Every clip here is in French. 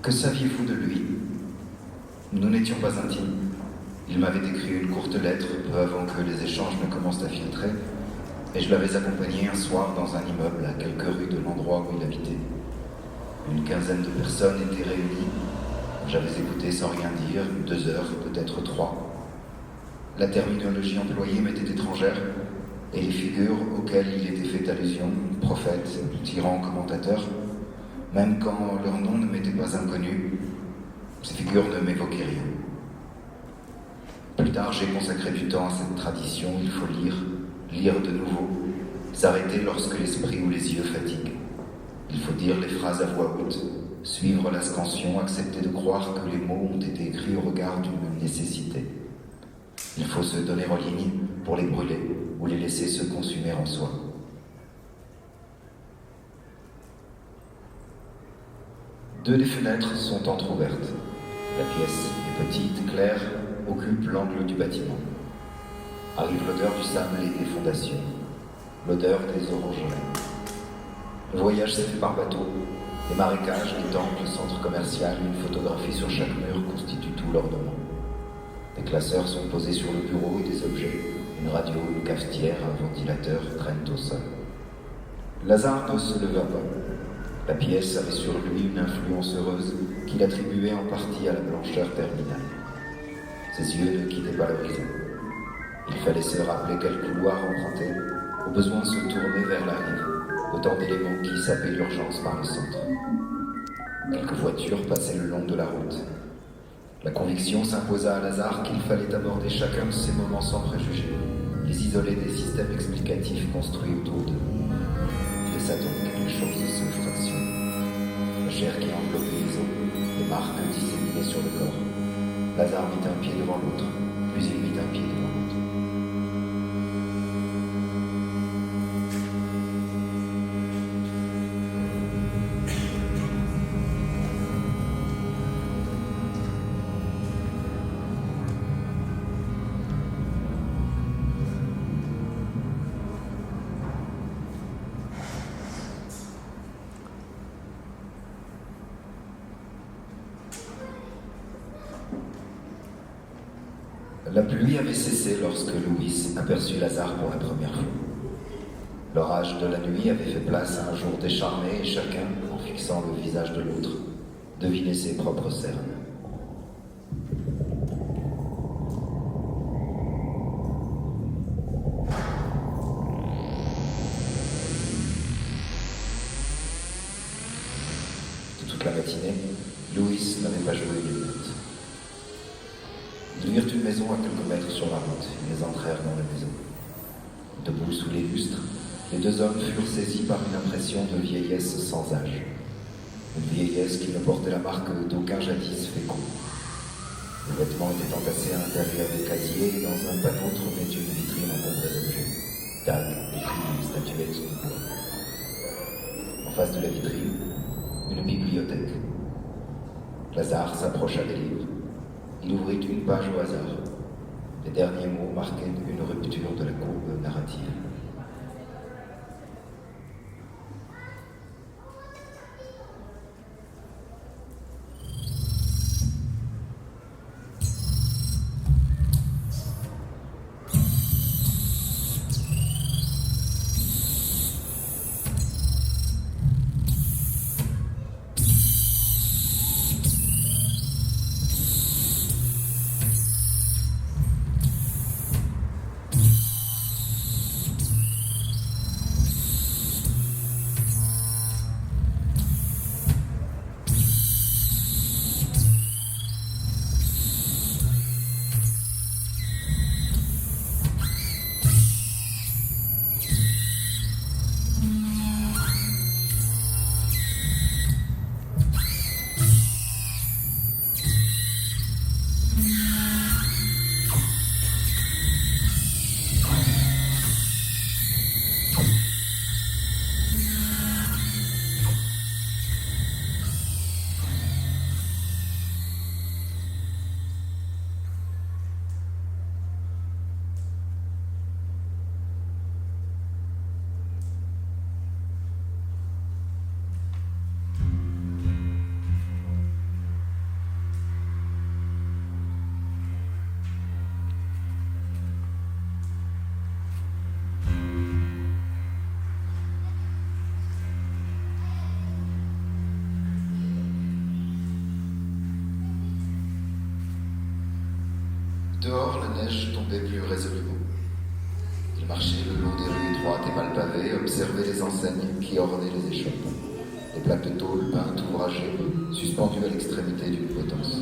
Que saviez-vous de lui? Nous n'étions pas intimes. Il m'avait écrit une courte lettre peu avant que les échanges ne commencent à filtrer, et je l'avais accompagné un soir dans un immeuble à quelques rues de l'endroit où il habitait. Une quinzaine de personnes étaient réunies. J'avais écouté sans rien dire, 2 heures, peut-être 3. La terminologie employée m'était étrangère, et les figures auxquelles il était fait allusion, prophète, tyran, commentateur, même quand leur nom ne m'était pas inconnu, ces figures ne m'évoquaient rien. Plus tard, j'ai consacré du temps à cette tradition. Il faut lire de nouveau, s'arrêter lorsque l'esprit ou les yeux fatiguent. Il faut dire les phrases à voix haute, suivre la scansion, accepter de croire que les mots ont été écrits au regard d'une nécessité. Il faut se donner en ligne pour les brûler ou les laisser se consumer en soi. Deux des fenêtres sont entrouvertes. La pièce est petite, claire, occupe l'angle du bâtiment. Arrive l'odeur du sable et des fondations, l'odeur des orangeries. Le voyage s'est fait par bateau. Les marécages, les temples, le centre commercial, une photographie sur chaque mur constitue tout l'ornement. Des classeurs sont posés sur le bureau et des objets, une radio, une cafetière, un ventilateur traînent au sol. Lazare ne se leva pas. La pièce avait sur lui une influence heureuse qu'il attribuait en partie à la blancheur terminale. Ses yeux ne quittaient pas l'horizon. Il fallait se rappeler quel couloir emprunter, au besoin de se tourner vers la rive, autant d'éléments qui sapaient l'urgence par le centre. Quelques voitures passaient le long de la route. La conviction s'imposa à Lazare qu'il fallait aborder chacun de ces moments sans préjugés, les isoler des systèmes explicatifs construits autour d'eux. Il laissa donc les choses se fractionnent. La chair qui enveloppait les os, les marques disséminées sur le corps. Lazare mit un pied devant l'autre, puis il mit un pied devant l'autre. La pluie avait cessé lorsque Louis aperçut Lazare pour la première fois. L'orage de la nuit avait fait place à un jour décharné et chacun, en fixant le visage de l'autre, devinait ses propres cernes. De toute la matinée, Louis n'avait pas joué les notes. Ils virent une maison à quelques mètres sur la route. Ils entrèrent dans la maison. Debout sous les lustres, les 2 hommes furent saisis par une impression de vieillesse sans âge. Une vieillesse qui ne portait la marque d'aucun jadis fécond. Les vêtements étaient entassés à l'intérieur des casiers et dans un panneau trônait une vitrine encombrée d'objets. Dagues, écrits, statuettes de bois. En face de la vitrine, une bibliothèque. Lazare s'approcha des livres. Il ouvrit une page au hasard. Les derniers mots marquaient une rupture de la courbe narrative. Dehors, la neige tombait plus résolument. Il marchait le long des rues étroites et mal pavées, observait les enseignes qui ornaient les échoppes, les plaques de tôle peintes ouvragées, suspendues à l'extrémité d'une potence.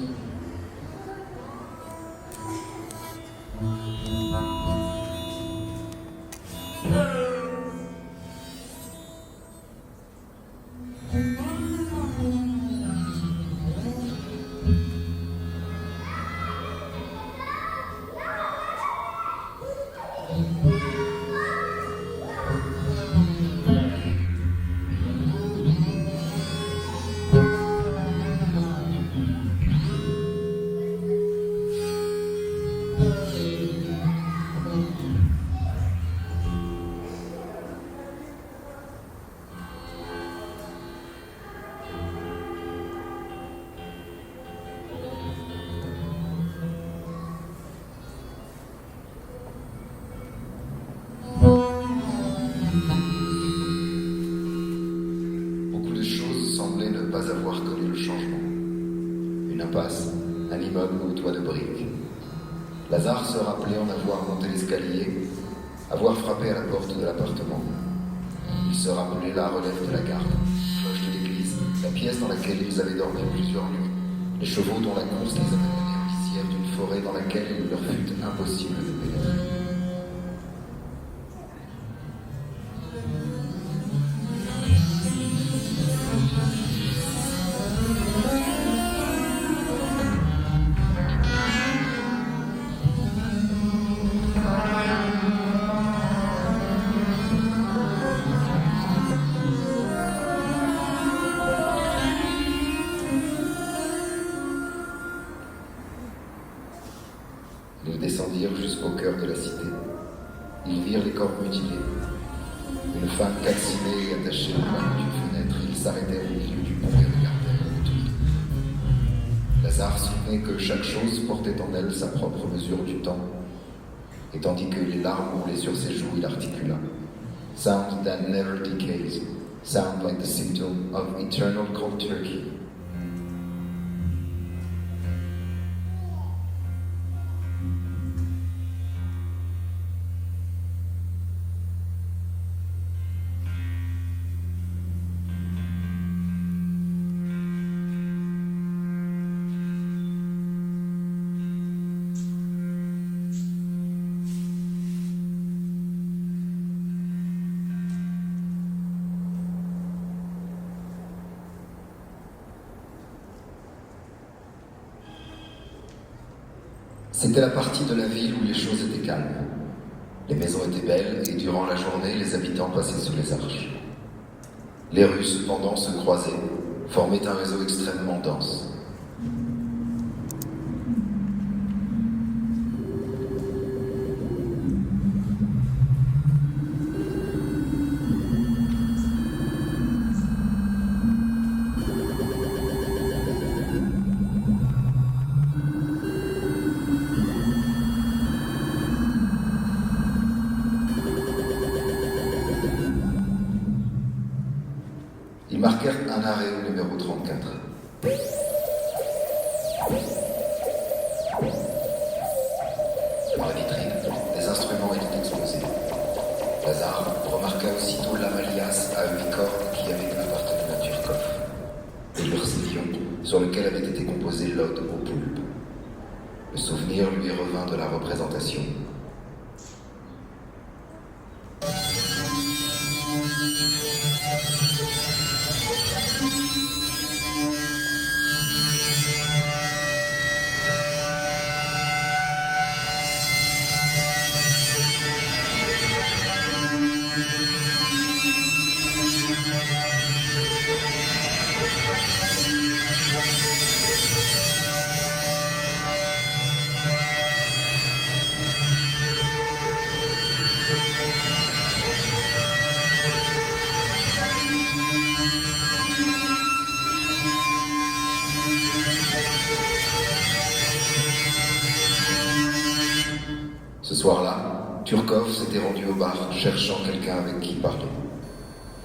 Pas avoir connu le changement. Une impasse, un immeuble au toit de briques. Lazare se rappelait en avoir monté l'escalier, avoir frappé à la porte de l'appartement. Il se rappelait la relève de la garde, cloche de l'église, la pièce dans laquelle ils avaient dormi plusieurs nuits, les chevaux dont la course les avait menés en lisière d'une forêt dans laquelle il leur fut impossible de pénétrer. Ils descendirent jusqu'au cœur de la cité. Ils virent les corps mutilés. Une femme calcinée et attachée au coin d'une fenêtre. Ils s'arrêtèrent au milieu du pont et regardèrent autour. Lazare soutenait que chaque chose portait en elle sa propre mesure du temps, et tandis que les larmes roulaient sur ses joues, il articula. Sound that never decays, sound like the symptom of eternal cold turkey. C'était la partie de la ville où les choses étaient calmes. Les maisons étaient belles et durant la journée, les habitants passaient sous les arches. Les rues, cependant, se croisaient, formaient un réseau extrêmement dense. Ils marquèrent un arrêt au numéro 34. Dans la vitrine, des instruments étaient exposés. Lazare remarqua aussitôt l'Amalias à 8 cordes qui avait appartenu à Turkov, et l'Ursilion sur lequel avait été composé l'ode au poulpe. Le souvenir lui revint de la représentation. Ce soir-là, Turkov s'était rendu au bar, cherchant quelqu'un avec qui parler.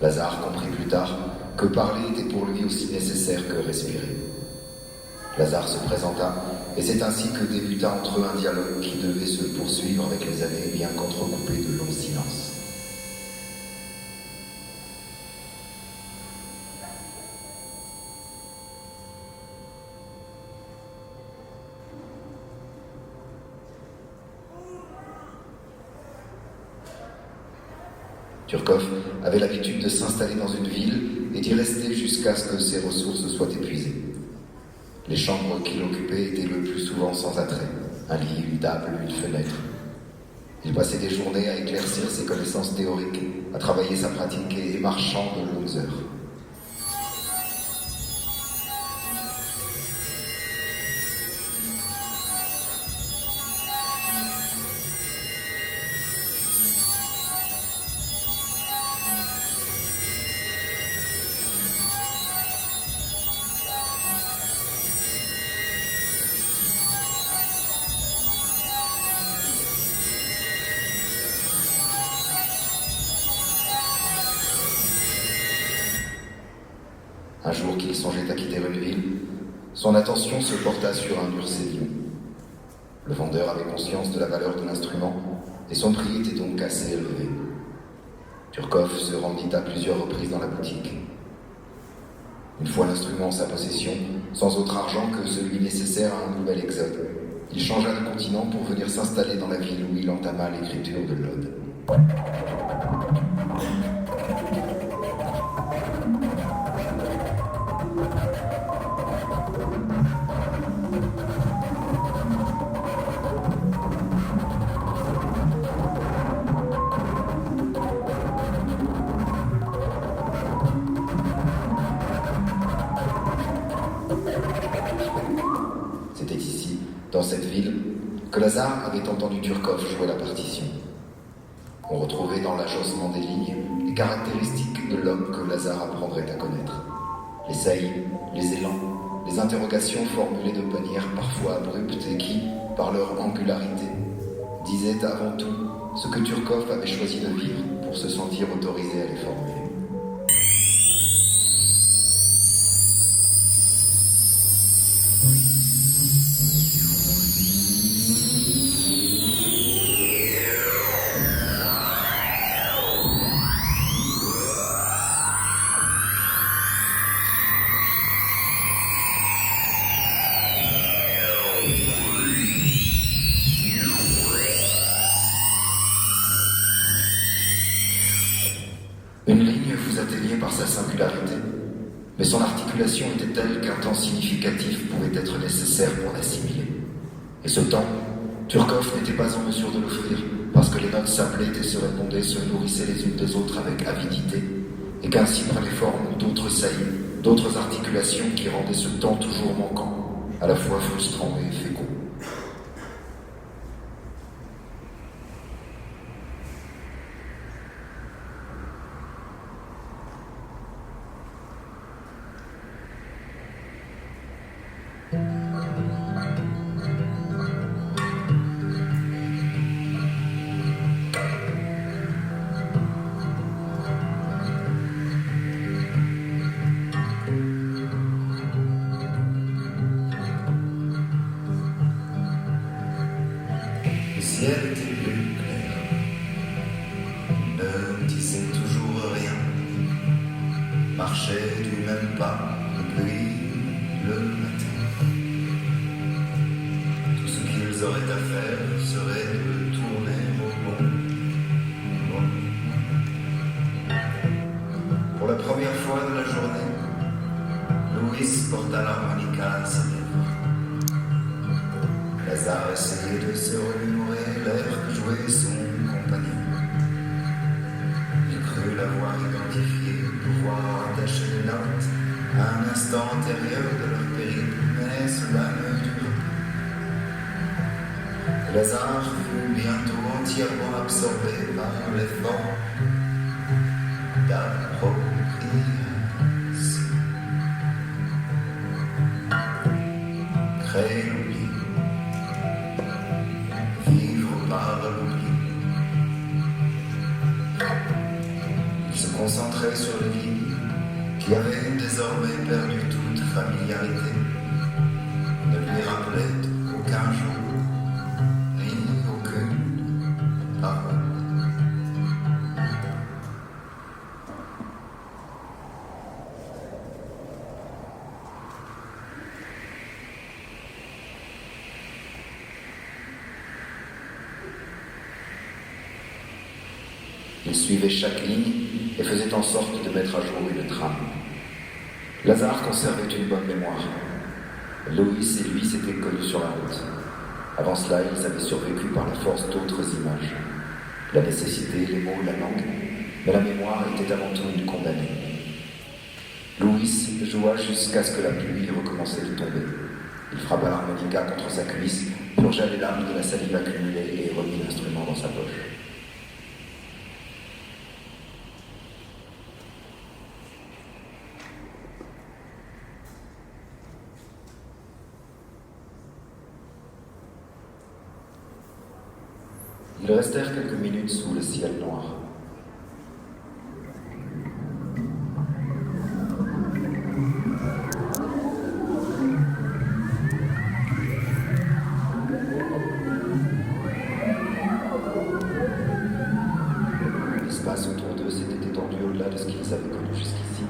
Lazare comprit plus tard que parler était pour lui aussi nécessaire que respirer. Lazare se présenta, et c'est ainsi que débuta entre eux un dialogue qui devait se poursuivre avec les années, bien qu'entrecoupé de longs silences. Turkov avait l'habitude de s'installer dans une ville et d'y rester jusqu'à ce que ses ressources soient épuisées. Les chambres qu'il occupait étaient le plus souvent sans attrait, un lit, une table, une fenêtre. Il passait des journées à éclaircir ses connaissances théoriques, à travailler sa pratique et marchant de longues heures. Un jour qu'il songeait à quitter une ville, son attention se porta sur un Ursélion. Le vendeur avait conscience de la valeur de l'instrument et son prix était donc assez élevé. Turkov se rendit à plusieurs reprises dans la boutique. Une fois l'instrument en sa possession, sans autre argent que celui nécessaire à un nouvel exode, il changea de continent pour venir s'installer dans la ville où il entama l'écriture de l'Ode. C'était ici, dans cette ville, que Lazare avait entendu Turkov jouer la partition. On retrouvait dans l'agencement des lignes les caractéristiques de l'homme que Lazare apprendrait à connaître. Les saillies, les élans, les interrogations formulées de manière parfois abrupte et qui, par leur angularité, disaient avant tout ce que Turkov avait choisi de vivre pour se sentir autorisé à les formuler. Une ligne vous atteignait par sa singularité, mais son articulation était telle qu'un temps significatif pouvait être nécessaire pour l'assimiler. Et ce temps, Turkov n'était pas en mesure de l'offrir, parce que les notes s'appelaient et se répondaient, se nourrissaient les unes des autres avec avidité, et qu'ainsi prenaient forme d'autres saillies, d'autres articulations qui rendaient ce temps toujours manquant, à la fois frustrant et fécond. Le ciel était bleu clair, ne disait toujours rien, marchait du même pas depuis le matin. Tout ce qu'ils auraient à faire serait de tourner au bon. Pour la première fois de la journée, Louis porta l'harmonica à ses lèvres. Lazare essayait de se remémorer l'air que jouait son compagnon. Il crut l'avoir identifié, pouvoir attacher les notes à un instant antérieur de leur périple, mais cela ne dura pas. Lazare fut bientôt entièrement absorbé par l'effort d'appropriation. Créer l'oubli. Vivre par l'oubli. Il se concentrait sur les lignes qui avaient désormais perdu toute familiarité. lui rappelait aucun jour, ni aucune parole. Il suivait chaque ligne et faisait en sorte de mettre à jour une trame. Lazare conservait une bonne mémoire. Loïs et lui s'étaient connus sur la route. Avant cela, ils avaient survécu par la force d'autres images. La nécessité, les mots, la langue, mais la mémoire était avant tout une condamnée. Loïs joua jusqu'à ce que la pluie recommençait de tomber. Il frappa l'harmonica contre sa cuisse, plongea les larmes de la salive accumulée et remit l'instrument dans sa poche. Ils restèrent quelques minutes sous le ciel noir. L'espace autour d'eux s'était étendu au-delà de ce qu'ils avaient connu jusqu'ici.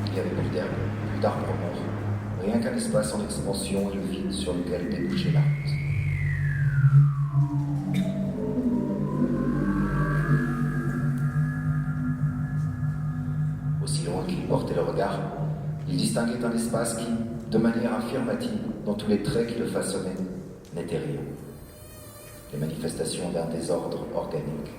Il n'y avait plus d'herbe, plus d'arbres morts, rien qu'un espace en expansion et le vide sur lequel débouchait la route. Aussi loin qu'il portait le regard, il distinguait un espace qui, de manière affirmative, dans tous les traits qui le façonnaient, n'était rien. Les manifestations d'un désordre organique.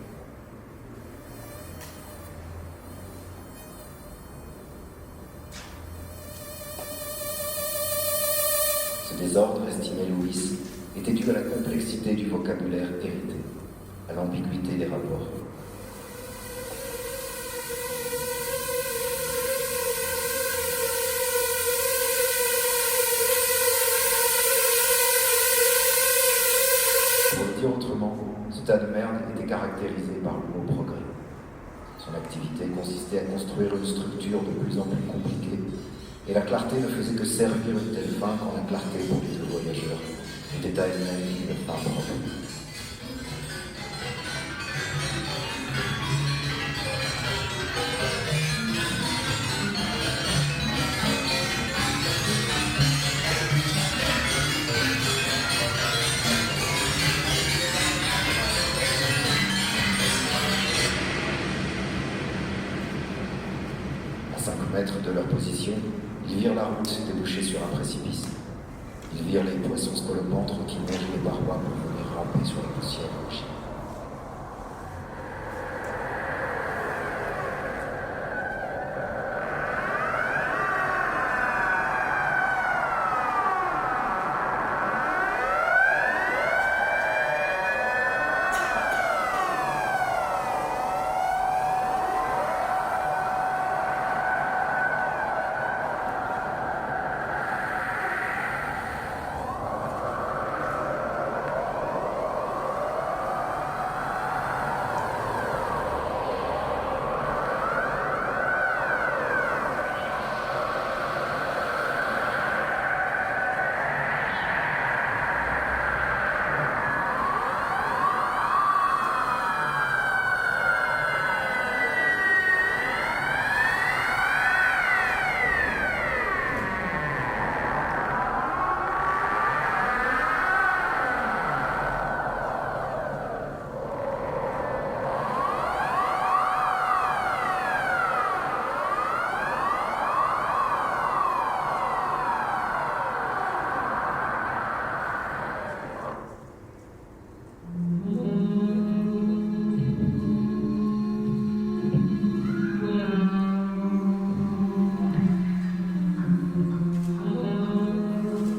Ce désordre, estimait Louis, était dû à la complexité du vocabulaire hérité, à l'ambiguïté des rapports. Pour le dire autrement, ce tas de merde était caractérisé par le mot progrès. Son activité consistait à construire une structure de plus en plus compliquée, et la clarté ne faisait que servir une telle fin quand la clarté pour les deux voyageurs était à elle-même une fin propre. À 5 mètres de leur position, ils virent la route déboucher sur un précipice. Ils virent les poissons scolopendres qui nagent les parois pour venir ramper sur la poussière rougie.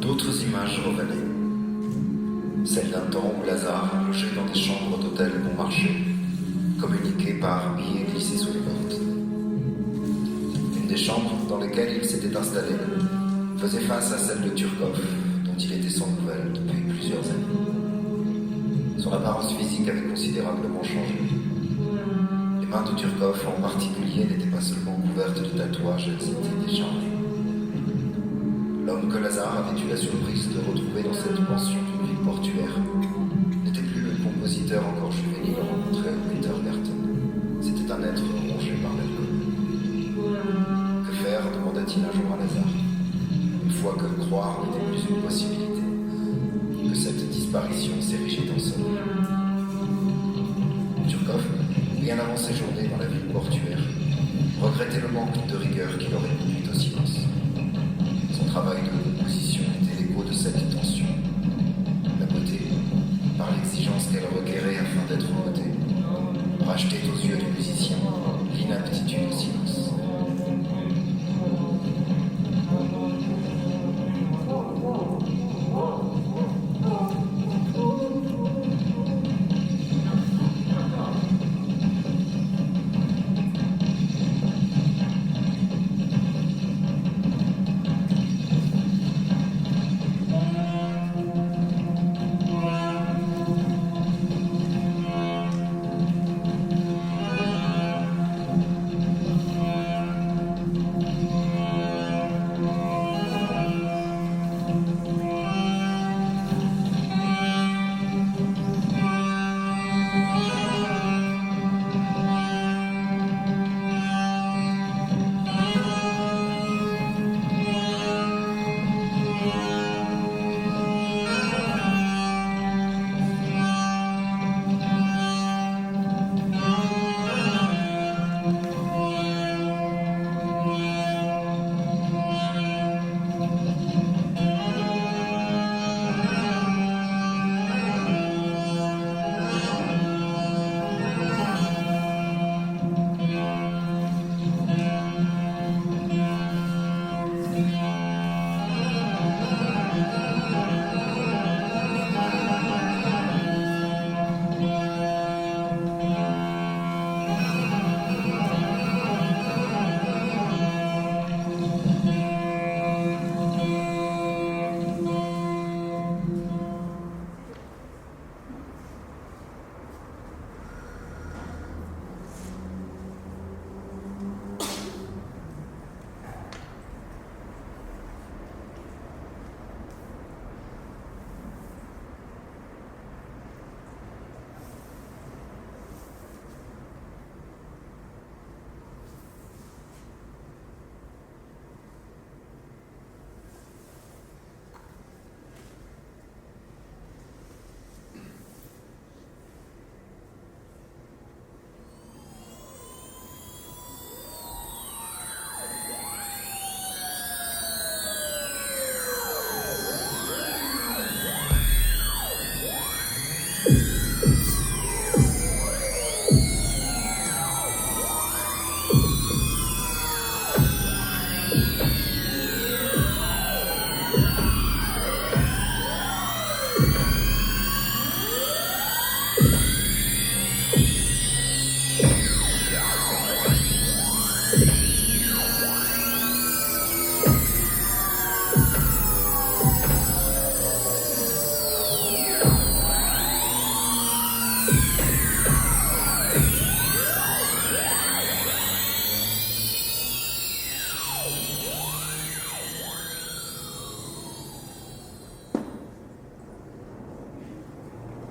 D'autres images revenaient. Celle d'un temps où Lazare logeait dans des chambres d'hôtel bon marché, communiquées par billets glissés sous les portes. Une des chambres dans lesquelles il s'était installé faisait face à celle de Turkov, dont il était sans nouvelles depuis plusieurs années. Son apparence physique avait considérablement changé. Les mains de Turkov en particulier n'étaient pas seulement couvertes de tatouages, elles étaient décharnées. L'homme que Lazare avait eu la surprise de retrouver dans cette pension d'une ville portuaire n'était plus le compositeur encore juvénile rencontré au Wintergarten. C'était un être rongé par l'alcool. Que faire demanda-t-il un jour à Lazare, une fois que croire n'était plus une possibilité, que cette disparition s'érigeait en somme. Turkov, bien avant ses journées dans la ville portuaire, regrettait le manque de rigueur qui l'aurait conduit au silence. Son travail de composition était l'écho de cette tension. La beauté, par l'exigence qu'elle requérait afin d'être notée, rachetait aux yeux du musicien l'inaptitude au silence.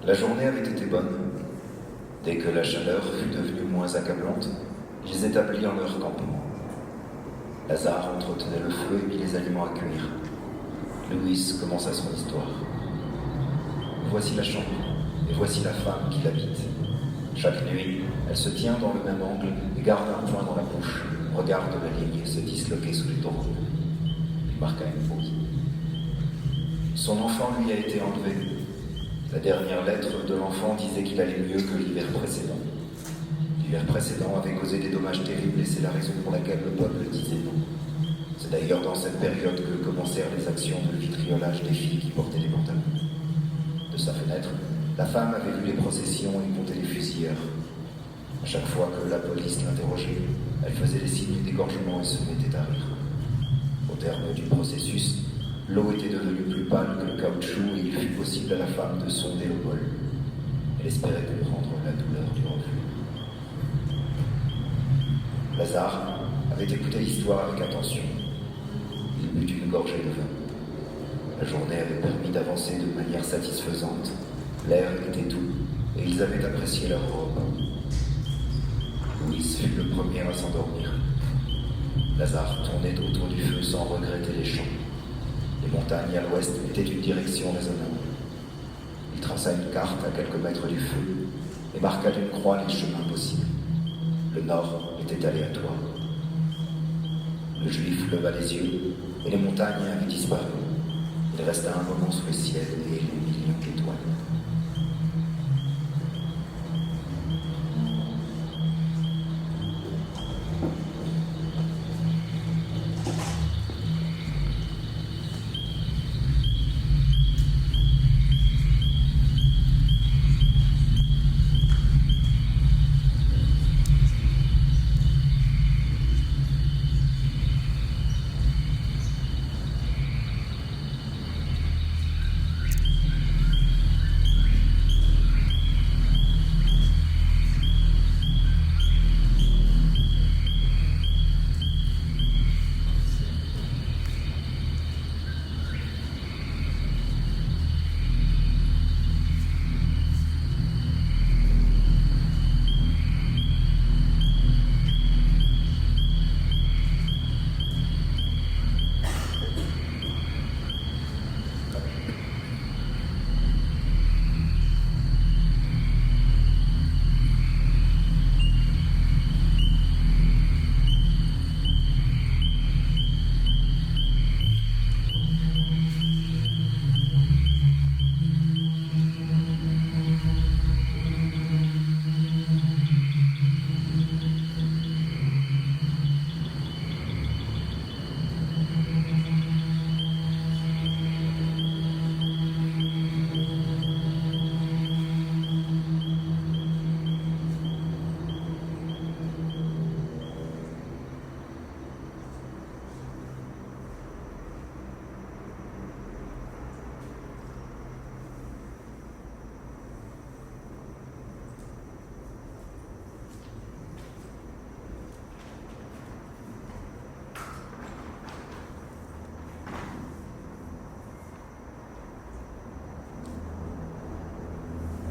La journée avait été bonne. Dès que la chaleur fut devenue moins accablante, ils établirent leur campement. Lazare entretenait le feu et mit les aliments à cuire. Louis commença son histoire. Voici la chambre, et voici la femme qui l'habite. Chaque nuit, elle se tient dans le même angle et garde un poing dans la bouche, regarde la ligne se disloquer sous les taureaux. Il marqua une pause. Son enfant lui a été enlevé. La dernière lettre de l'enfant disait qu'il allait mieux que l'hiver précédent. L'hiver précédent avait causé des dommages terribles et c'est la raison pour laquelle le peuple disait non. C'est d'ailleurs dans cette période que commencèrent les actions de vitriolage des filles qui portaient des pantalons. De sa fenêtre, la femme avait vu les processions et compté les fusilleurs. À chaque fois que la police l'interrogeait, elle faisait des signes d'égorgement et se mettait à rire. Au terme du processus, l'eau était devenue plus pâle que le caoutchouc et il fut possible à la femme de sonder le bol. Elle espérait comprendre la douleur du refus. Lazare avait écouté l'histoire avec attention. Il but une gorgée de vin. La journée avait permis d'avancer de manière satisfaisante. L'air était doux et ils avaient apprécié leur repas. Louis fut le premier à s'endormir. Lazare tournait autour du feu sans regretter les champs. Les montagnes à l'ouest étaient une direction raisonnable. Il traça une carte à quelques mètres du feu et marqua d'une croix les chemins possibles. Le nord était aléatoire. Le juif leva les yeux et les montagnes avaient disparu. Il resta un moment sous le ciel et les millions d'étoiles.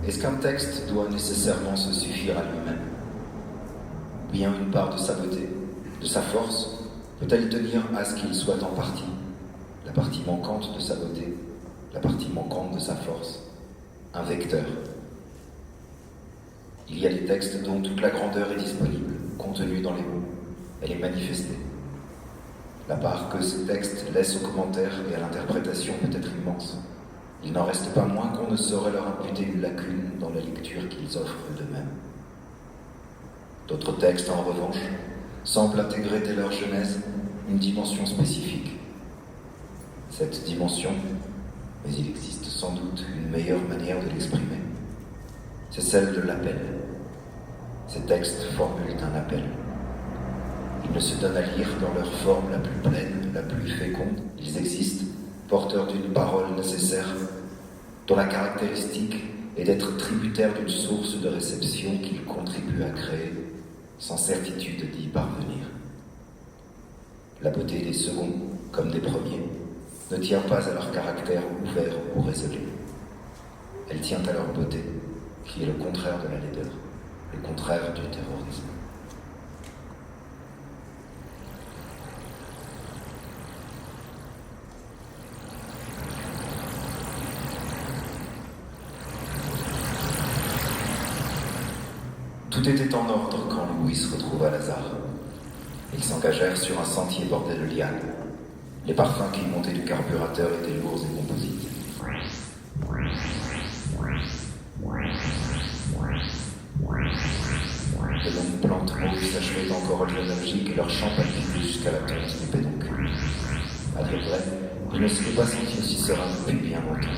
Est-ce qu'un texte doit nécessairement se suffire à lui-même? Bien une part de sa beauté, de sa force, peut-elle tenir à ce qu'il soit en partie, la partie manquante de sa beauté, la partie manquante de sa force, un vecteur? Il y a des textes dont toute la grandeur est disponible, contenue dans les mots, elle est manifestée. La part que ces textes laissent aux commentaires et à l'interprétation peut être immense. Il n'en reste pas moins qu'on ne saurait leur imputer une lacune dans la lecture qu'ils offrent d'eux-mêmes. D'autres textes, en revanche, semblent intégrer dès leur genèse une dimension spécifique. Cette dimension, mais il existe sans doute une meilleure manière de l'exprimer, c'est celle de l'appel. Ces textes formulent un appel. Ils ne se donnent à lire dans leur forme la plus pleine, la plus féconde. Ils existent, porteurs d'une parole nécessaire, dont la caractéristique est d'être tributaire d'une source de réception qu'ils contribuent à créer, sans certitude d'y parvenir. La beauté des seconds, comme des premiers, ne tient pas à leur caractère ouvert ou résolu. Elle tient à leur beauté, qui est le contraire de la laideur, le contraire du terrorisme. Tout était en ordre quand Louis retrouva Lazare. Ils s'engagèrent sur un sentier bordé de lianes. Les parfums qui montaient du carburateur étaient lourds et composites. De longues plantes rouges s'achevaient encore l'énergie et leur champ palpitait jusqu'à la tonte du pédoncule. À dire vrai, il ne s'était pas senti aussi serein depuis bien longtemps.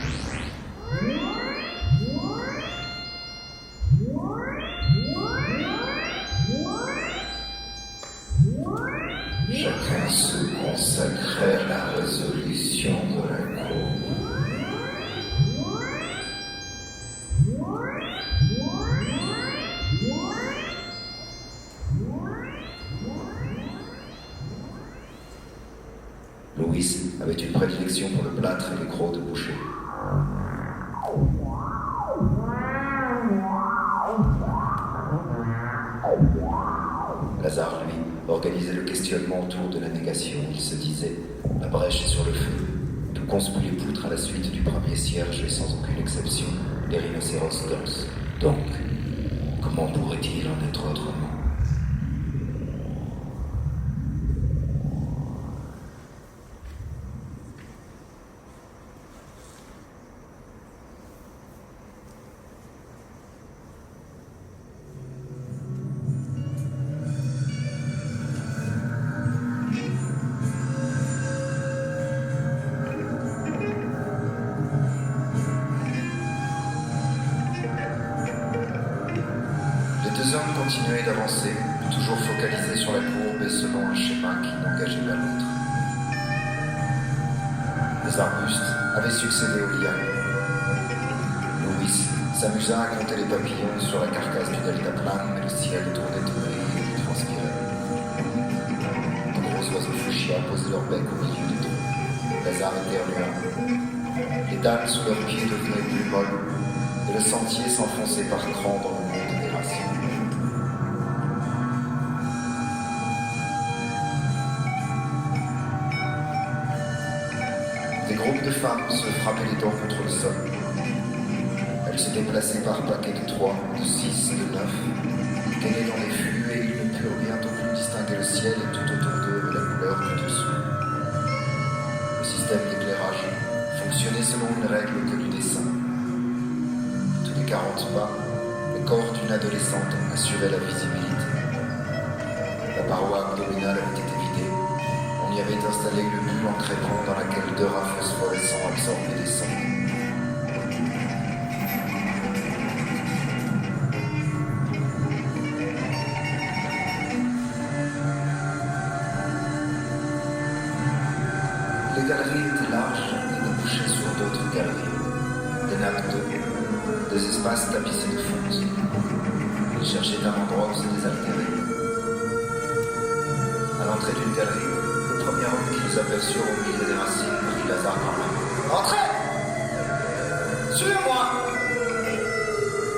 Chacun se consacrait à la résolution de la courbe. Louis avait une prédilection pour le plâtre et les crocs de boucher. Lazare, lui, organisait le questionnement autour de la négation. Il se disait, la brèche est sur le feu. Tout construit les poutres à la suite du premier cierge et sans aucune exception, les rhinocéros dansent. Donc, comment pourrait-il en être autrement ? Continuait d'avancer, toujours focalisé sur la courbe et selon un schéma qui n'engageait pas l'autre. Les arbustes avaient succédé aux lianes. Louis s'amusa à compter les papillons sur la carcasse du deltaplane, mais le ciel tournait de gris et transpirait. De gros oiseaux fuchsia posaient leur bec au milieu du tronc. Lazare éternua. Les dalles sous leurs pieds devenaient plus molles, et le sentier s'enfonçait par crans dans le monde des racines. Des groupes de femmes se frappaient les dents contre le sol. Elles se déplaçaient par paquets de 3, de 6, de 9, gaignaient dans les flux et ils ne purent bientôt plus distinguer le ciel et tout autour d'eux la couleur du dessous. Le système d'éclairage fonctionnait selon une règle que du dessin. Tous les 40 pas, le corps d'une adolescente assurait la visibilité. La paroi abdominale avait été vidée. On y avait installé une bulle en crépon dans laquelle 2 rats phosphorescents absorbaient des sondes. Les galeries étaient larges et débouchaient sur d'autres galeries. Des nappes d'eau, des espaces tapissés de fonte. Ils cherchaient un endroit où se désaltérer. À l'entrée d'une galerie, le premier homme qu'ils aperçurent au milieu des racines prit Lazare par la main. « Entrez ! Suivez-moi »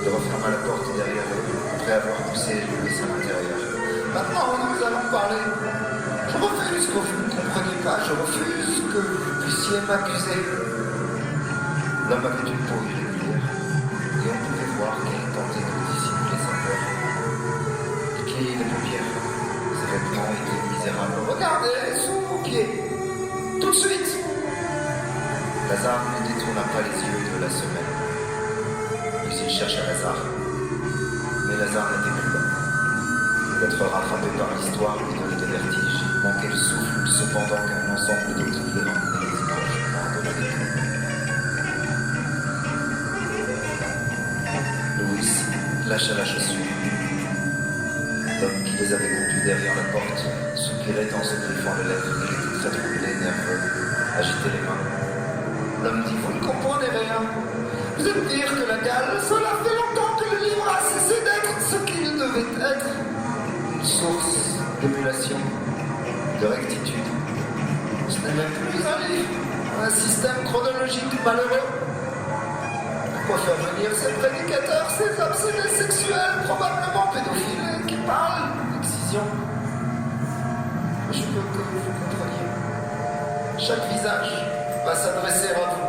Il referma la porte derrière eux, après avoir poussé Louis à l'intérieur. « Maintenant, nous allons parler. Je refuse que vous ne compreniez pas, je refuse que vous puissiez m'accuser. » L'homme avait une peau irrégulière, et on pouvait voir qu'il tentait de dissimuler sa peur. Il clignait les paupières. Ses vêtements étaient misérables. « Regardez, sous vos pieds. Tout de suite !» Lazare ne détourna pas les yeux de la semelle. Puis il chercha Lazare. Mais Lazare n'était plus là. D'être rattrapé par l'histoire lui donnait des vertiges. Il manquait le souffle, cependant qu'un ensemble d'autres lui ramenait les images de la découverte. Louis lâcha la chaussure. L'homme qui les avait conduits derrière la porte soupirait en se griffant les lèvres. Il était très troublé, nerveux, agitait les mains. L'homme dit « Vous ne comprenez rien. Vous êtes pire que la gale. Cela fait longtemps que le livre a cessé d'être ce qu'il devait être. Une source d'émulation, de rectitude. Ce n'est même plus un livre, un système chronologique malheureux. Pourquoi faire venir ces prédicateurs, ces obsédés sexuels, probablement pédophiles, qui parlent d'excision? Je veux que vous compreniez. Chaque visage va s'adresser à vous.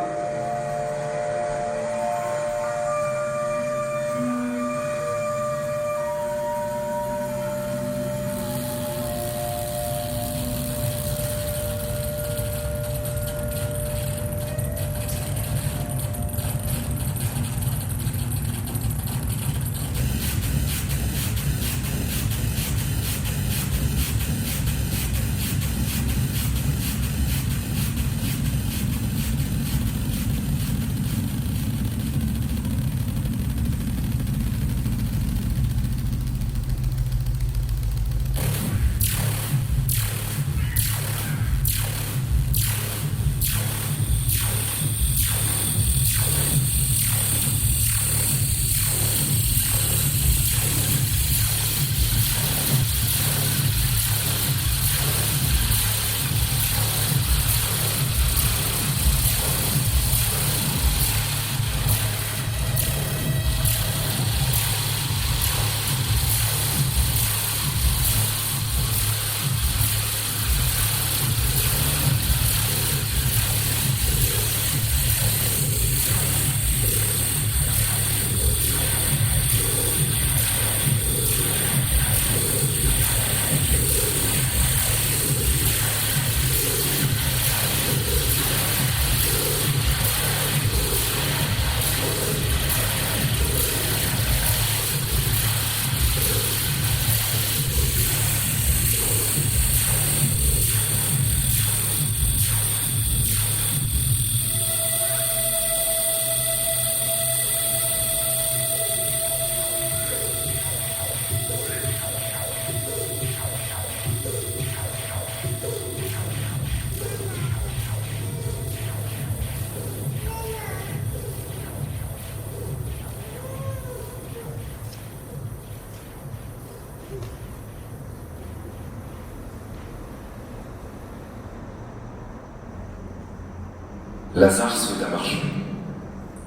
Lazare souhaita marcher.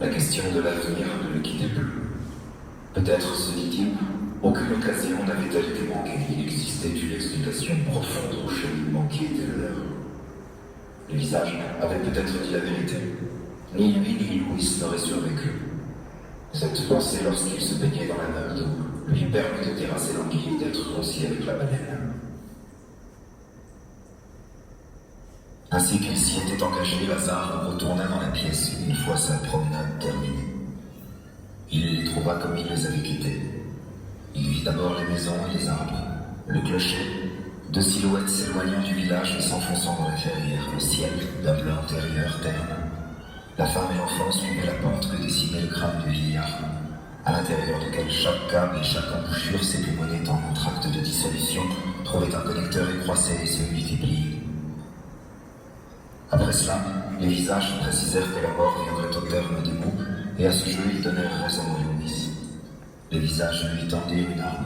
La question de l'avenir ne le quittait plus. Peut-être, se dit-il, aucune occasion n'avait-elle été manquée. Il existait une explication profonde au cheminement qui était le leur. Le visage avait peut-être dit la vérité. Ni lui ni Louis n'auraient survécu. Cette pensée, lorsqu'il se baignait dans la mer d'eau, lui permit de terrasser l'anguille et d'être concis avec la baleine. Ainsi qu'il s'y était engagé, Lazare retourna dans la pièce une fois sa promenade terminée. Il les trouva comme il les avait quittés. Il vit d'abord les maisons et les arbres, le clocher, deux silhouettes s'éloignant du village et s'enfonçant dans la clairière, le ciel d'un bleu intérieur terne. La femme et l'enfant suivaient la porte que dessinait le crâne du vieillard, à l'intérieur duquel chaque câble et chaque embouchure s'épumonnaient en entracte de dissolution, trouvait un connecteur et croissait et se multipliait. Après cela, les visages précisèrent que la mort viendrait au terme des mots, et à ce jeu ils donnèrent raison à Louis. Les visages lui tendirent une arme.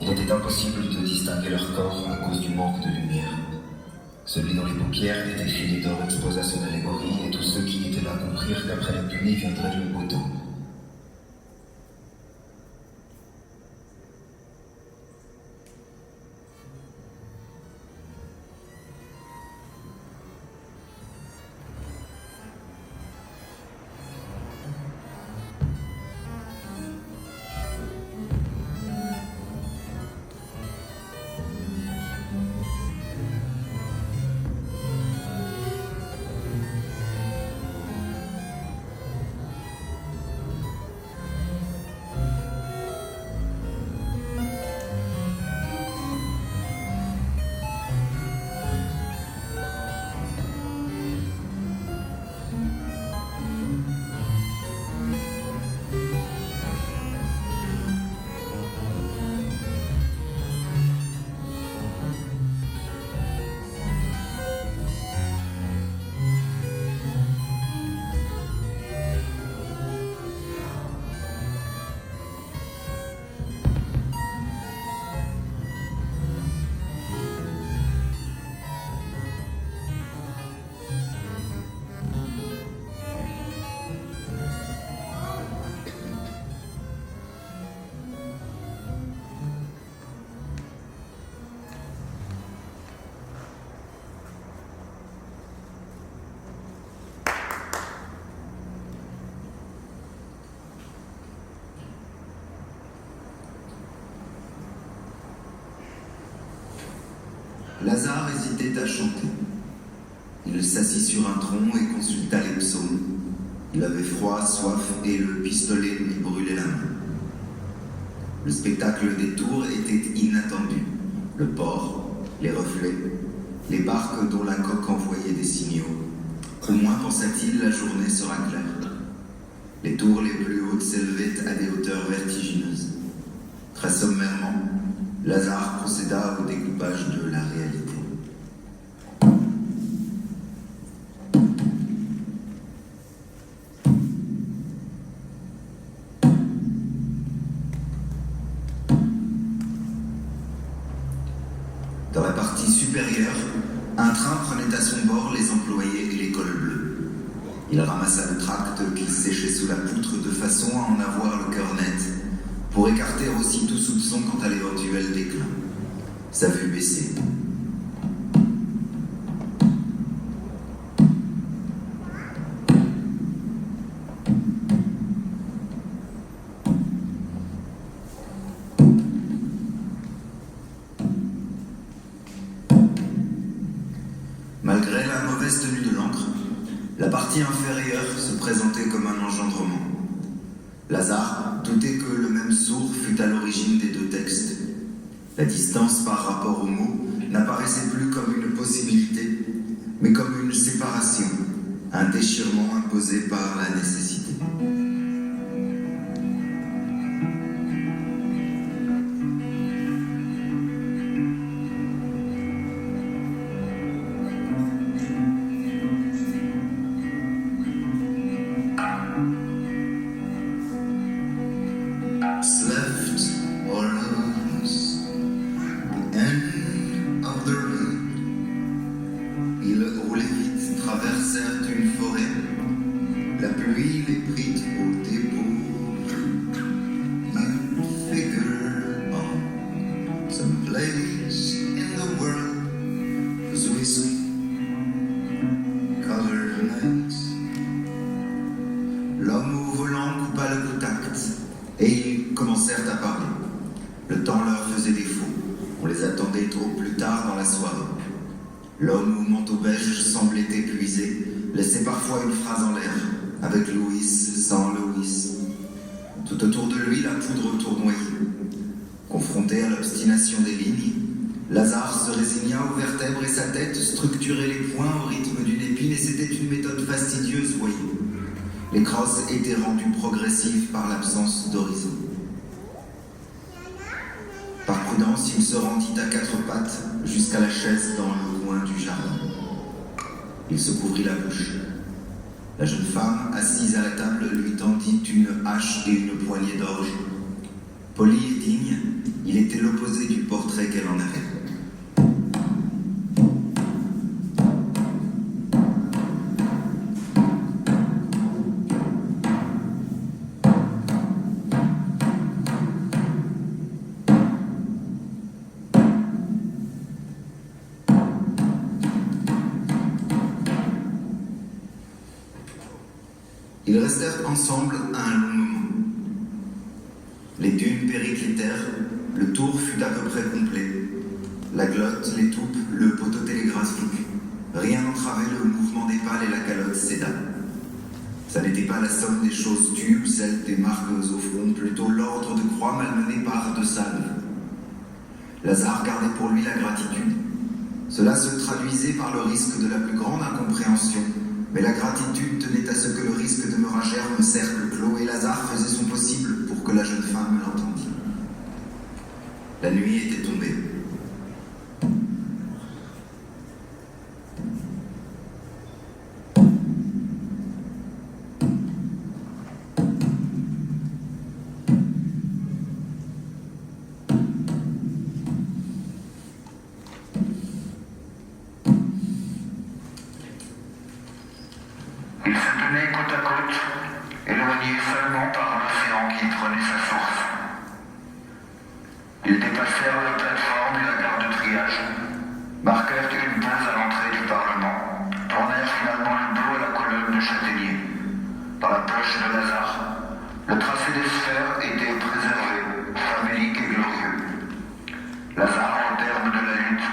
Il était impossible de distinguer leur corps à cause du manque de lumière. Celui dont les paupières étaient filées d'or exposa son allégorie, et tous ceux qui étaient là comprirent qu'après la pluie viendrait le beau temps. Lazare hésitait à chanter. Il s'assit sur un tronc et consulta les psaumes. Il avait froid, soif et le pistolet lui brûlait la main. Le spectacle des tours était inattendu. Le port, les reflets, les barques dont la coque envoyait des signaux. Au moins, pensa-t-il, la journée sera claire. Les tours les plus hautes s'élevaient à des hauteurs vertigineuses. Très sommairement, Lazare procéda au découpage de la réalité. Dans la partie supérieure, un train prenait à son bord les employés et les cols bleus. Il ramassa le tract qu'il séchait sous la poutre de façon à en avoir le cœur net, pour écarter aussi tout soupçon quant à l'éventuel déclin. Sa vue baissait. Malgré la mauvaise tenue de l'encre, la partie inférieure se présentait comme un engendrement. Lazare doutait que le même sourd fût à l'origine des deux textes. La distance par rapport aux mots n'apparaissait plus comme une possibilité, mais comme une séparation, un déchirement imposé par la nécessité. Left or loose, the end of the road. Il roulait vite, traversèrent une forêt. La pluie les prit au dépôt. You figure on some place in the world as we see colored nights. L'homme au volant coupa le contact et ils commencèrent à parler. Le temps leur faisait défaut. On les attendait trop plus tard dans la soirée. L'homme au manteau beige semblait épuisé, laissait parfois une phrase en l'air, avec Louis, sans Louis. Tout autour de lui, la poudre tournoyait. Confronté à l'obstination des lignes, Lazare se résigna aux vertèbres et sa tête structurait les points au rythme d'une épine et c'était une méthode fastidieuse, voyez. Les crosses étaient rendues progressives par l'absence d'horizon. Par prudence, il se rendit à quatre pattes jusqu'à la chaise dans le coin du jardin. Il se couvrit la bouche. La jeune femme, assise à la table, lui tendit une hache et une poignée d'orge. Poli et digne, il était l'opposé du portrait qu'elle en avait. Ils restèrent ensemble à un long moment. Les dunes périclitèrent, le tour fut à peu près complet. La glotte, les toupes, le poteau télégraphique. Rien n'entravait le mouvement des pales et la calotte céda. Ça n'était pas la somme des choses tues ou celle des marques au front, plutôt l'ordre de croix malmené par de salves. Lazare gardait pour lui la gratitude. Cela se traduisait par le risque de la plus grande incompréhension. Mais la gratitude tenait à ce que le risque demeurât germe, cercle clos, et Lazare faisait son possible pour que la jeune femme l'entendît. La nuit était tombée. Côte à côte, éloignés seulement par l'océan qui prenait sa source. Ils dépassèrent la plateforme et la gare de triage, marquèrent une pause à l'entrée du Parlement, tournèrent finalement le dos à la colonne de Châtaignier. Dans la poche de Lazare, le tracé des sphères était préservé, famélique et glorieux. Lazare, au terme de la lutte,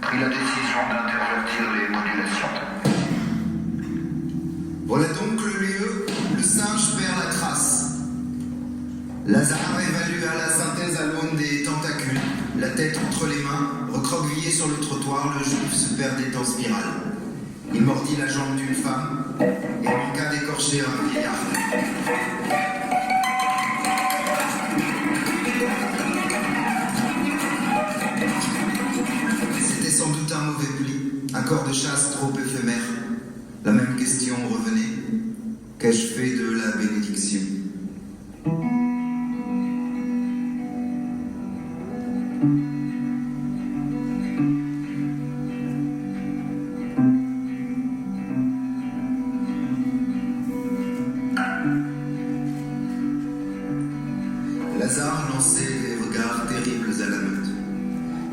prit la décision d'intervertir les modulations. Voilà donc le lieu, le singe perd la trace. Lazare évalua la synthèse à l'aune des tentacules, la tête entre les mains, recroquevillé sur le trottoir, le juif se perdait en spirale. Il mordit la jambe d'une femme et manqua d'écorcher un vieillard. C'était sans doute un mauvais pli, un corps de chasse trop éphémère. La même question revenait. Qu'ai-je fait de la bénédiction ? Lazare lançait des regards terribles à la meute,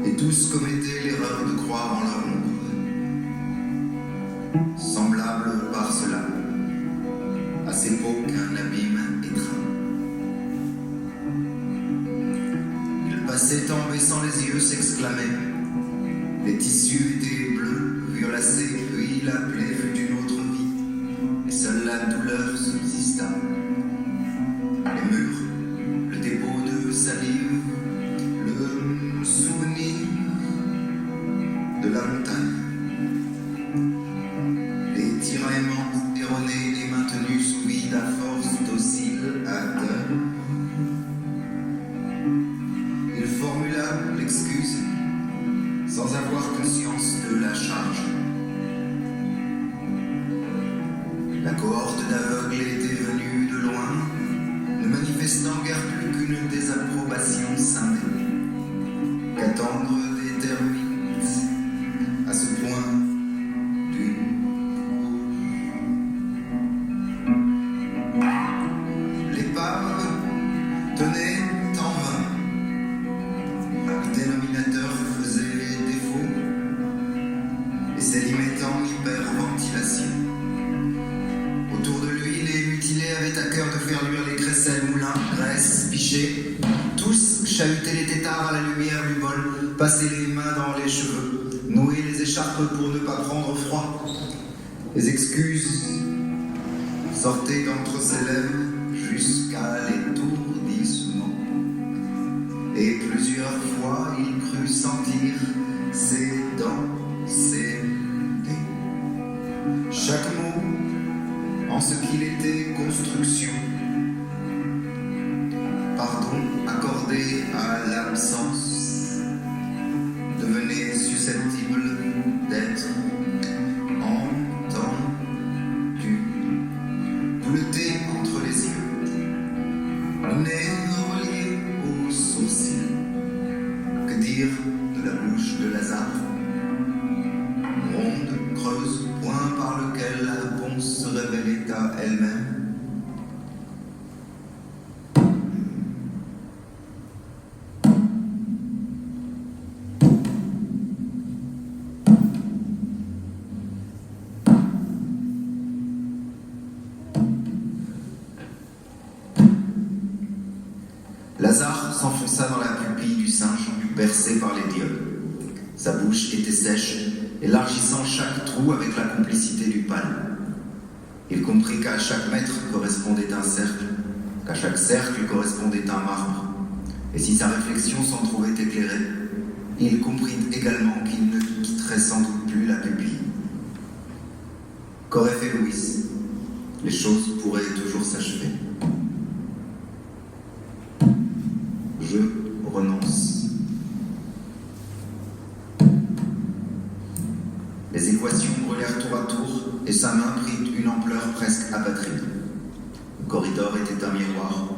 et tous commettaient l'erreur de croire en leur ombre. Semblable par cela à ces peaux qu'un abîme étreint. Il passait en baissant les yeux, s'exclamait. Les tissus étaient bleus, violacés, puis la plaie fut d'une autre vie, et seule la douleur subsista. Les murs, le dépôt de salive, le souvenir de la montagne. Les tiraillements erronés et maintenus sous vide à force docile à terre. Il formula l'excuse sans avoir conscience de la charge. La cohorte d'aveugles était venue de loin, ne manifestant guère plus qu'une désapprobation scindée. Qu'attendre des termites à ce point d'une s'élimettant en hyperventilation. Autour de lui, les mutilés avaient à cœur de faire luire les crécelles, moulins, graisses, pichets. Tous chahutaient les têtards à la lumière du bol, passaient les mains dans les cheveux, nouaient les écharpes pour ne pas prendre froid. Les excuses sortaient d'entre ses lèvres jusqu'à l'étourdissement. Et plusieurs fois, il crut sentir ses dents s'émouder. Chaque mot, en ce qu'il était construction, pardon accordé à l'absence, devenait susceptible d'être entendu. Bleuté entre les yeux, le nez relié aux sourcils. Que dire de la bouche de Lazare? Ronde, creuse, point par lequel la réponse se révélait à elle-même. Lazare s'enfonça dans la pupille du singe, percée par les diodes. Sa bouche était sèche, élargissant chaque trou avec la complicité du pan. Il comprit qu'à chaque mètre correspondait un cercle, qu'à chaque cercle correspondait un marbre. Et si sa réflexion s'en trouvait éclairée, il comprit également qu'il ne quitterait sans doute plus la pupille. Qu'aurait fait Louis? Les choses pourraient toujours s'achever. Je renonce. Les équations brûlèrent tour à tour et sa main prit une ampleur presque apatride. Le corridor était un miroir.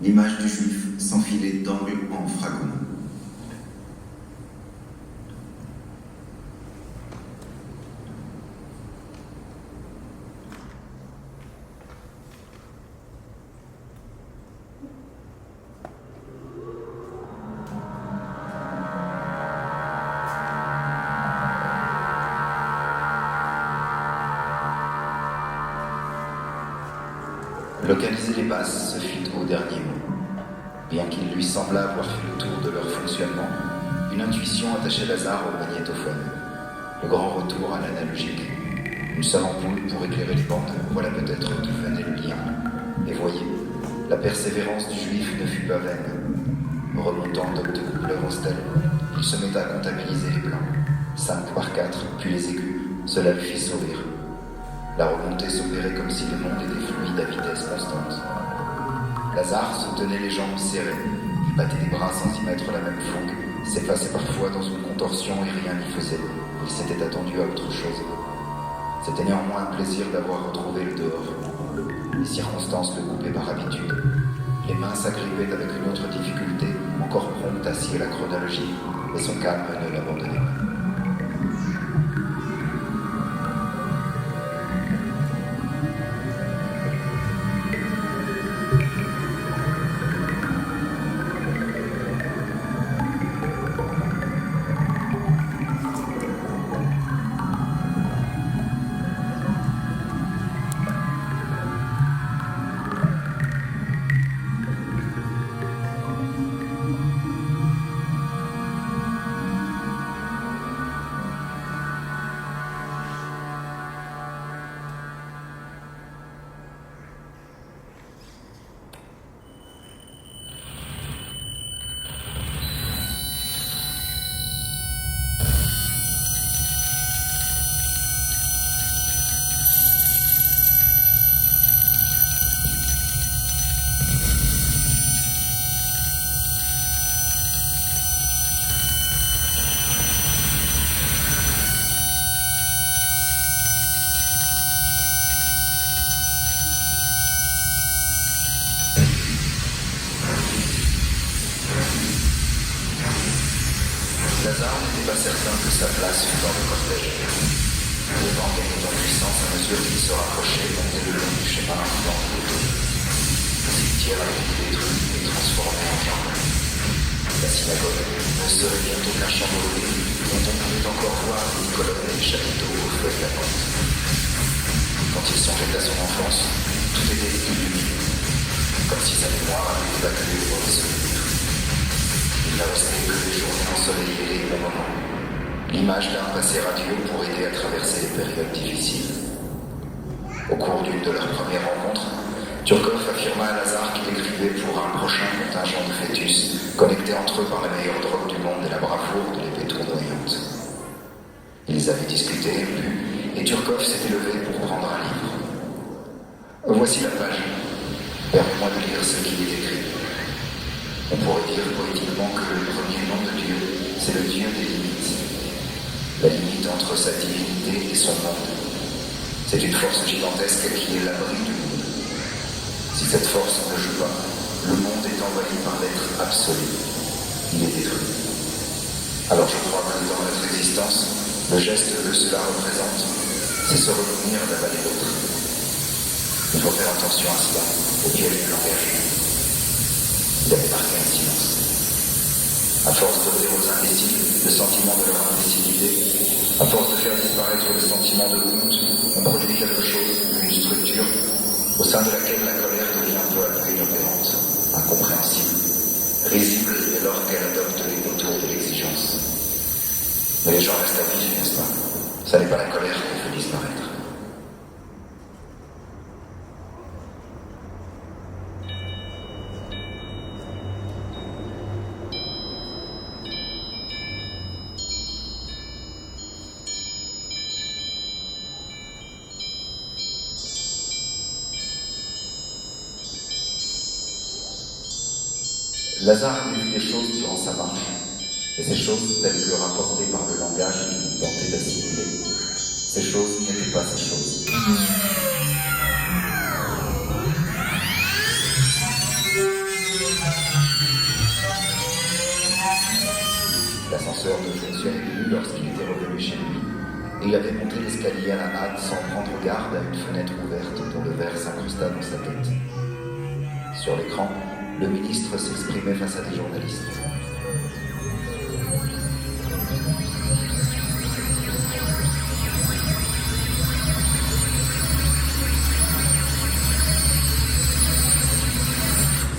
L'image du juif s'enfilait d'angle en fragments. Localiser les basses se fit au dernier mot. Bien qu'il lui semblât avoir fait le tour de leur fonctionnement, une intuition attachait Lazare au magnétophone. Le grand retour à l'analogique. Une seule ampoule pour éclairer les bandes, voilà peut-être d'où venait le lien. Et voyez, la persévérance du juif ne fut pas vaine. Remontant d'octocoupler en stèle, il se mit à comptabiliser les blancs. 5 par 4, puis les aigus, cela lui fit sourire. La remontée s'opérait comme si le monde était fluide à vitesse constante. Lazare se tenait les jambes serrées, il battait des bras sans y mettre la même fougue, s'effaçait parfois dans une contorsion et rien n'y faisait. Il s'était attendu à autre chose. C'était néanmoins un plaisir d'avoir retrouvé le dehors. Les circonstances le coupaient par habitude. Les mains s'agrippaient avec une autre difficulté, encore prompte à scier la chronologie, et son calme ne l'abandonnait pas. Lazare n'était pas certain que sa place fût dans le cortège. Le vent gagnait en puissance à mesure qu'il se rapprochait et montait le long du schéma incident de l'auto. Le cimetière avait été détruit et transformé en jardin. La synagogue ne serait bientôt qu'un champ brûlé, dont on pouvait encore voir les colonnes et les chapiteaux au feu de la porte. Quand il songeait à son enfance, tout était illuminé, comme si sa mémoire avait évacué le horizon de tout. Il ne restait que les journées ensoleillées et les bons moments, l'image d'un passé radieux pour aider à traverser les périodes difficiles. Au cours d'une de leurs premières rencontres, Turkov affirma à Lazare qu'il écrivait pour un prochain contingent de fœtus, connectés entre eux par la meilleure drogue du monde et la bravoure de l'épée tournoyante. Ils avaient discuté, bu, et Turkov s'était levé pour prendre un livre. Voici la page. Permets-moi de lire ce qu'il est écrit. On pourrait dire poétiquement que le premier nom de Dieu, c'est le Dieu des limites. La limite entre sa divinité et son monde. C'est une force gigantesque qui est l'abri du monde. Si cette force ne joue pas, le monde est envahi par l'être absolu. Il est détruit. Alors je crois que dans notre existence, le geste que cela représente, c'est se revenir d'avaler l'autre. Il faut faire attention à cela, au piège du langage. Il avait marqué un silence. À force d'oser aux imbéciles le sentiment de leur imbécilité, à force de faire disparaître le sentiment de honte, on produit quelque chose, une structure, au sein de laquelle la colère devient peu à peu inopérante, incompréhensible, risible dès lors qu'elle adopte les contours de l'exigence. Mais les gens restent à vivre, n'est-ce pas? Ça n'est pas la colère qui fait disparaître. Lazare avait vu des choses durant sa marche, et ces choses, telles que rapportées par le langage qu'il tentait d'assimiler, ces choses n'étaient pas ces choses. L'ascenseur ne fonctionnait plus lorsqu'il était revenu chez lui, et il avait monté l'escalier à la hâte sans prendre garde à une fenêtre ouverte dont le verre s'incrusta dans sa tête. Sur l'écran, le ministre s'exprimait face à des journalistes.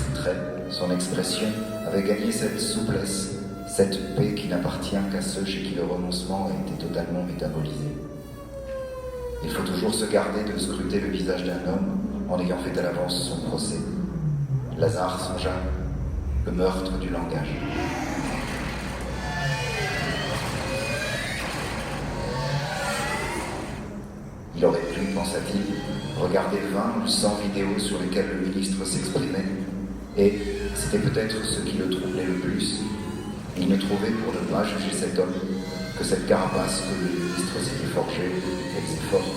Ses traits, son expression avaient gagné cette souplesse, cette paix qui n'appartient qu'à ceux chez qui le renoncement a été totalement métabolisé. Il faut toujours se garder de scruter le visage d'un homme en ayant fait à l'avance son procès. Lazare songea le meurtre du langage. Il aurait pu, pensa-t-il, regarder 20 ou 100 vidéos sur lesquelles le ministre s'exprimait, et c'était peut-être ce qui le troublait le plus. Il ne trouvait, pour ne pas juger cet homme, que cette carapace que le ministre s'était forgée, faisait fort,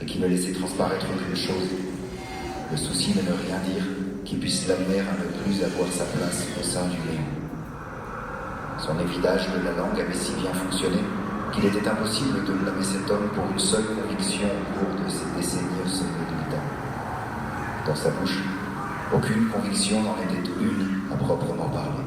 et qui ne laissait transparaître qu'une chose, le souci de ne rien dire, qui puisse l'amener à ne plus avoir sa place au sein du néant. Son évidage de la langue avait si bien fonctionné qu'il était impossible de blâmer cet homme pour une seule conviction au cours de ces décennies au sommet de l'État. Dans sa bouche, aucune conviction n'en était une à proprement parler.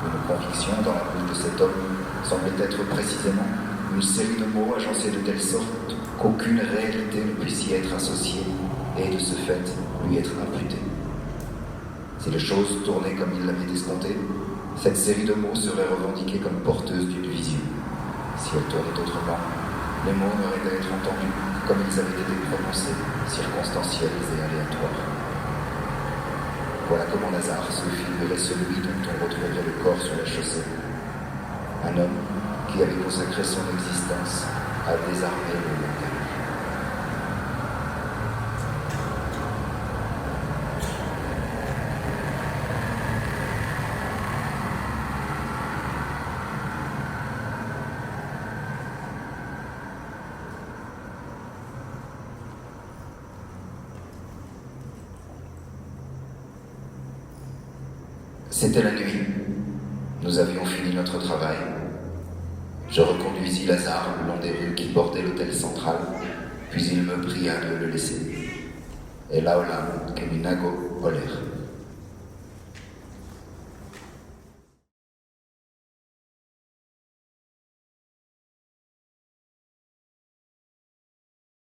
Une conviction dans la bouche de cet homme semblait être précisément une série de mots agencés de telle sorte qu'aucune réalité ne puisse y être associée et de ce fait lui être imputée. Si les choses tournaient comme il l'avait escompté, cette série de mots serait revendiquée comme porteuse d'une vision. Si elle tournait autrement, les mots n'auraient à être entendus comme ils avaient été prononcés, circonstanciels et aléatoires. Voilà comment Lazare se figurait celui dont on retrouverait le corps sur la chaussée. Un homme qui avait consacré son existence à désarmer le langage. C'était la nuit. Nous avions fini notre travail. Je reconduisis Lazare le long des rues qui bordaient l'hôtel central, puis il me pria de le laisser. Et là, che mi nago voler.